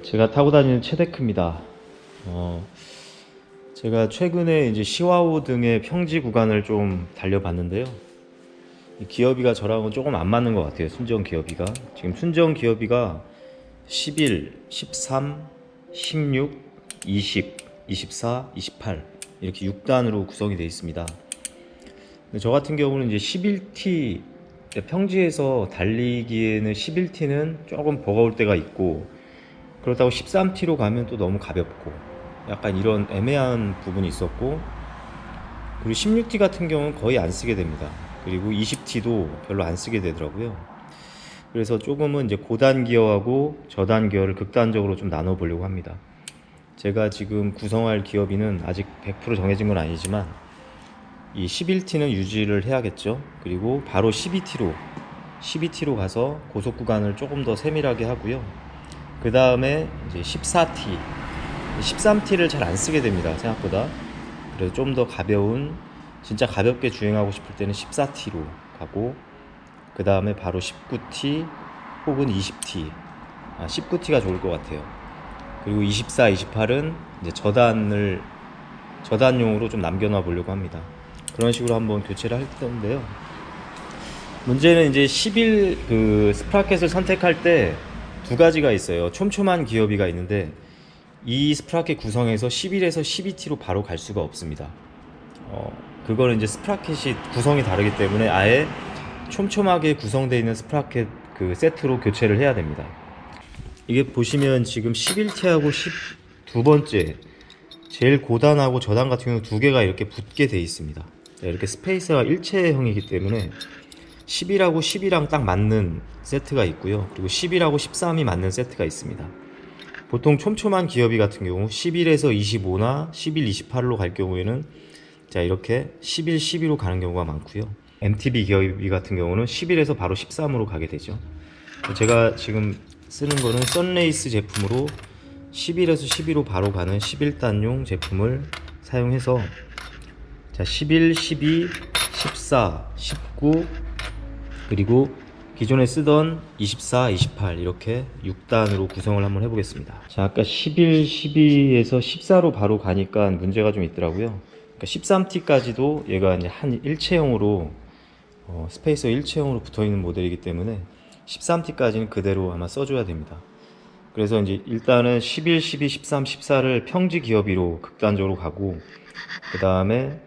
제가 타고 다니는 체데크입니다. 제가 최근에 이제 시와호 등의 평지 구간을 좀 달려봤는데요. 이 기어비가 저랑은 조금 안 맞는 것 같아요. 순정 기어비가. 지금 순정 기어비가 11, 13, 16, 20, 24, 28 이렇게 6단으로 구성이 되어 있습니다. 근데 저 같은 경우는 이제 11T 평지에서 달리기에는 11T는 조금 버거울 때가 있고, 그렇다고 13T로 가면 또 너무 가볍고 약간 이런 애매한 부분이 있었고, 그리고 16T 같은 경우는 거의 안 쓰게 됩니다. 그리고 20T도 별로 안 쓰게 되더라고요. 그래서 조금은 이제 고단 기어하고 저단 기어를 극단적으로 좀 나눠 보려고 합니다. 제가 지금 구성할 기어비는 아직 100% 정해진 건 아니지만 이 11T는 유지를 해야겠죠. 그리고 바로 12T로 가서 고속 구간을 조금 더 세밀하게 하고요. 그 다음에 이제 14T, 13T를 잘 안 쓰게 됩니다, 생각보다. 그래서 좀 더 가벼운, 진짜 가볍게 주행하고 싶을 때는 14T로 가고, 그 다음에 바로 19T 혹은 20T, 19T가 좋을 것 같아요. 그리고 24, 28은 이제 저단용으로 좀 남겨놔 보려고 합니다. 그런 식으로 한번 교체를 할 텐데요. 문제는 이제 11 스프라켓을 선택할 때 두 가지가 있어요. 촘촘한 기어비가 있는데 이 스프라켓 구성에서 11에서 12T로 바로 갈 수가 없습니다. 그거는 이제 스프라켓이 구성이 다르기 때문에 아예 촘촘하게 구성되어 있는 스프라켓 세트로 교체를 해야 됩니다. 이게 보시면 지금 11T하고 12번째 제일 고단하고 저단 같은 경우 두 개가 이렇게 붙게 되어 있습니다. 이렇게 스페이스가 일체형이기 때문에 10이라고 10이랑 딱 맞는 세트가 있고요. 그리고 11하고 13이 맞는 세트가 있습니다. 보통 촘촘한 기어비 같은 경우 11에서 25나 11, 28로 갈 경우에는 자 이렇게 11, 12로 가는 경우가 많고요. MTB 기어비 같은 경우는 11에서 바로 13으로 가게 되죠. 제가 지금 쓰는 거는 썬레이스 제품으로 11에서 12로 바로 가는 11단용 제품을 사용해서 자 11, 12, 14, 19 그리고 기존에 쓰던 24, 28 이렇게 6단으로 구성을 한번 해보겠습니다. 자 아까 11, 12에서 14로 바로 가니까 문제가 좀 있더라고요. 그러니까 13T까지도 얘가 이제 한 일체형으로 스페이서 일체형으로 붙어있는 모델이기 때문에 13T까지는 그대로 아마 써줘야 됩니다. 그래서 이제 일단은 11, 12, 13, 14를 평지 기어비로 극단적으로 가고, 그 다음에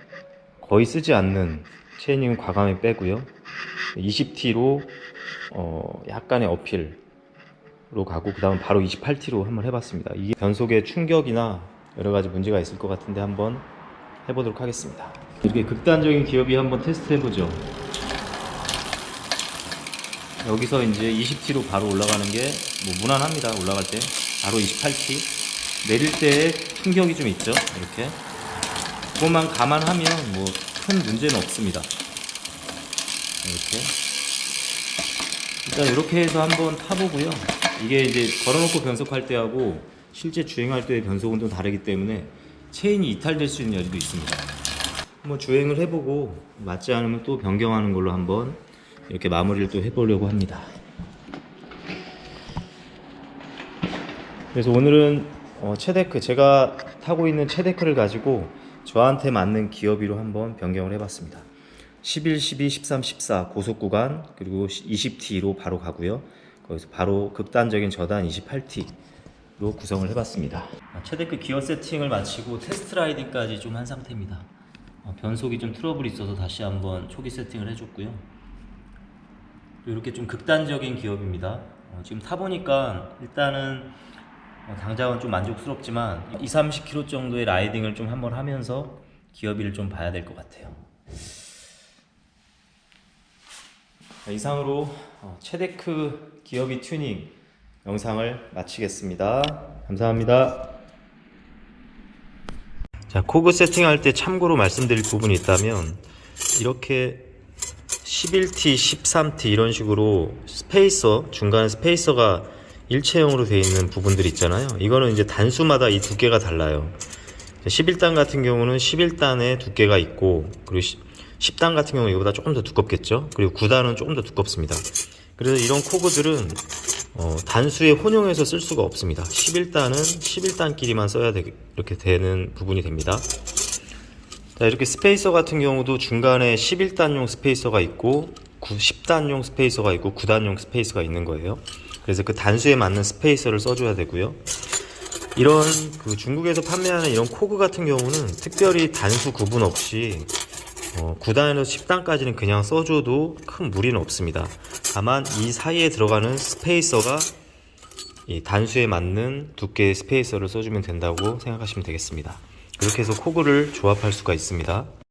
거의 쓰지 않는 체이닝은 과감히 빼고요. 20T로 약간의 어필로 가고, 그 다음 바로 28T로 한번 해봤습니다. 이게 변속에 충격이나 여러가지 문제가 있을 것 같은데 한번 해보도록 하겠습니다. 이렇게 극단적인 기어비 한번 테스트 해보죠. 여기서 이제 20T로 바로 올라가는 게 뭐 무난합니다. 올라갈 때 바로 28T 내릴 때 충격이 좀 있죠. 이렇게 그것만 감안하면 뭐 큰 문제는 없습니다. 이렇게 일단 이렇게 해서 한번 타보고요. 이게 이제 걸어놓고 변속할 때하고 실제 주행할 때의 변속은 좀 다르기 때문에 체인이 이탈될 수 있는 여지도 있습니다. 한번 주행을 해보고 맞지 않으면 또 변경하는 걸로 한번 이렇게 마무리를 또 해보려고 합니다. 그래서 오늘은 체데크, 제가 타고 있는 체데크를 가지고 저한테 맞는 기어비로 한번 변경을 해봤습니다. 11, 12, 13, 14 고속 구간, 그리고 20T로 바로 가고요. 거기서 바로 극단적인 저단 28T로 구성을 해봤습니다. 체데크 기어 세팅을 마치고 테스트 라이딩까지 좀 한 상태입니다. 변속이 좀 트러블이 있어서 다시 한번 초기 세팅을 해줬고요. 이렇게 좀 극단적인 기어비입니다. 지금 타보니까 일단은 당장은 좀 만족스럽지만 20-30km 정도의 라이딩을 좀 한번 하면서 기어비를 좀 봐야 될 것 같아요. 이상으로 체데크 기어비 튜닝 영상을 마치겠습니다. 감사합니다. 자, 코그 세팅할 때 참고로 말씀드릴 부분이 있다면 이렇게 11T, 13T 이런 식으로 스페이서, 중간에 스페이서가 일체형으로 되어 있는 부분들이 있잖아요. 이거는 이제 단수마다 이 두께가 달라요. 11단 같은 경우는 11단에 두께가 있고, 그리고 10단 같은 경우는 이거보다 조금 더 두껍겠죠. 그리고 9단은 조금 더 두껍습니다. 그래서 이런 코그들은 단수에 혼용해서 쓸 수가 없습니다. 11단은 11단끼리만 써야 이렇게 되는 부분이 됩니다. 자, 이렇게 스페이서 같은 경우도 중간에 11단용 스페이서가 있고 10단용 스페이서가 있고 9단용 스페이서가 있는 거예요. 그래서 그 단수에 맞는 스페이서를 써줘야 되고요. 이런 중국에서 판매하는 이런 코그 같은 경우는 특별히 단수 구분 없이 9단에서 10단까지는 그냥 써줘도 큰 무리는 없습니다. 다만 이 사이에 들어가는 스페이서가 이 단수에 맞는 두께의 스페이서를 써주면 된다고 생각하시면 되겠습니다. 그렇게 해서 코그를 조합할 수가 있습니다.